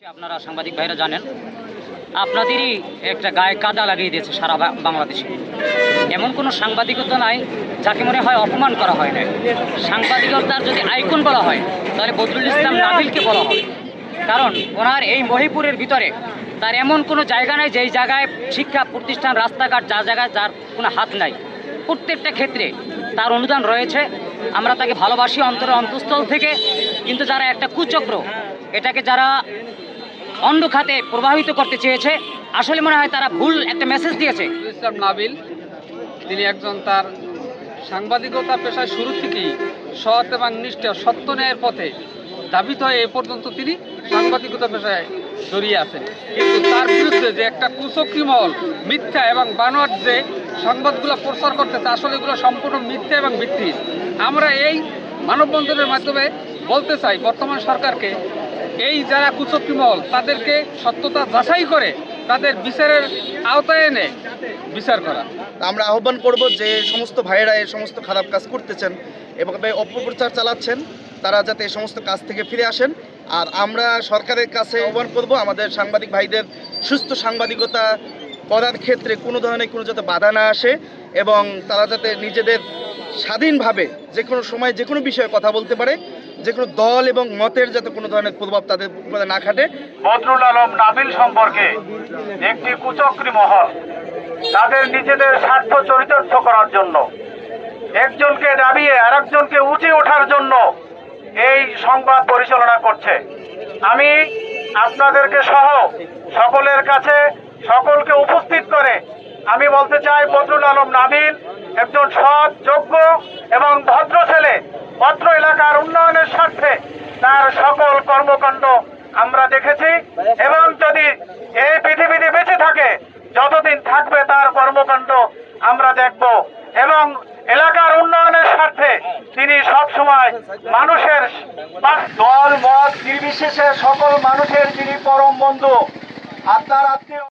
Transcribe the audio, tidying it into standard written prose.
আপনারা সাংবাদিক ভাইরা জানেন, আপনাদেরই একটা গায়ে কাদা লাগিয়ে দিয়েছে সারা বাংলাদেশে। এমন কোনো সাংবাদিকতা নাই যাকে মনে হয় অপমান করা হয় না। সাংবাদিকতার যদি আইকন বলা হয় তাহলে বদরুল ইসলাম নাবিলকে বলা হবে, কারণ ওনার এই মহিপুরের ভিতরে তার এমন কোনো জায়গা নাই যেই জায়গায় শিক্ষা প্রতিষ্ঠান, রাস্তাঘাট, যা জায়গায় যার কোনো হাত নাই। প্রত্যেকটা ক্ষেত্রে তার অনুদান রয়েছে। আমরা তাকে ভালোবাসি অন্তরের অন্তঃস্থল থেকে। কিন্তু যারা একটা কুচক্র, এটাকে যারা অন্য খাতে প্রভাবিত করতে চেয়েছে, আসলে মনে হয় তারা ভুল একটা মেসেজ দিয়েছে। ইসলাম নাবিল তিনি একজন তার সাংবাদিকতা পেশায় শুরু থেকেই সৎ এবং নিষ্ঠা, সত্য ন্যায়ের পথে দাবিত হয়ে এ পর্যন্ত তিনি সাংবাদিকতা পেশায় জড়িয়ে আছেন। কিন্তু তার বিরুদ্ধে যে একটা কুচক্রী মহল মিথ্যা এবং বানোয়াট যে সংবাদগুলো প্রচার করতেছে, আসলে এগুলো সম্পূর্ণ মিথ্যা এবং ভিত্তিহীন। আমরা এই মানববন্ধনের মাধ্যমে বলতে চাই বর্তমান সরকারকে, এই যারা কুচক্রী মহল তাদেরকে সত্যতা যাচাই করে তাদের বিচারের আওতায় এনে বিচার করা। আমরা আহ্বান করব যে সমস্ত ভাইয়েরা এই সমস্ত খারাপ কাজ করতেছেন এবং অপপ্রচার চালাচ্ছেন, তারা যাতে এই সমস্ত কাজ থেকে ফিরে আসেন। আর আমরা সরকারের কাছে আহ্বান করব আমাদের সাংবাদিক ভাইদের সুস্থ সাংবাদিকতা করার ক্ষেত্রে কোনো ধরনের কোনো যাতে বাধা না আসে এবং তারা যাতে নিজেদের স্বাধীনভাবে যে কোনো সময় যে কোনো বিষয়ে কথা বলতে পারে, যে কোনো দল এবং মতের যাতে কোনো ধরনের প্রভাব তাদের উপরে না খাটে। বদরুল আলম নাবিল সম্পর্কে একটি কুচক্রী মহল তাদের নিজেদের স্বার্থ চরিতার্থ করার জন্য, একজনকে দাবিয়ে আরেকজনকে উঁচে ওঠার জন্য এই সংবাদ পরিচালনা করছে। আমি আপনাদেরকে সহ সকলের কাছে সকলকে উপস্থিত করে আমি বলতে চাই, বদরুল আলম নাবিল একজন সৎ, যোগ্য এবং ভদ্র ছেলে। অত্র এলাকার উন্নয়নের স্বার্থে তার সকল কর্মকাণ্ড আমরা দেখেছি এবং যদি এই পৃথিবীতে বেঁচে থাকে, যতদিন থাকবে তার কর্মকাণ্ড আমরা দেখব। এবং এলাকার উন্নয়নের স্বার্থে তিনি সবসময় মানুষের দল মত নির্বিশেষে সকল মানুষের তিনি পরম বন্ধু, আত্মার আত্মীয়।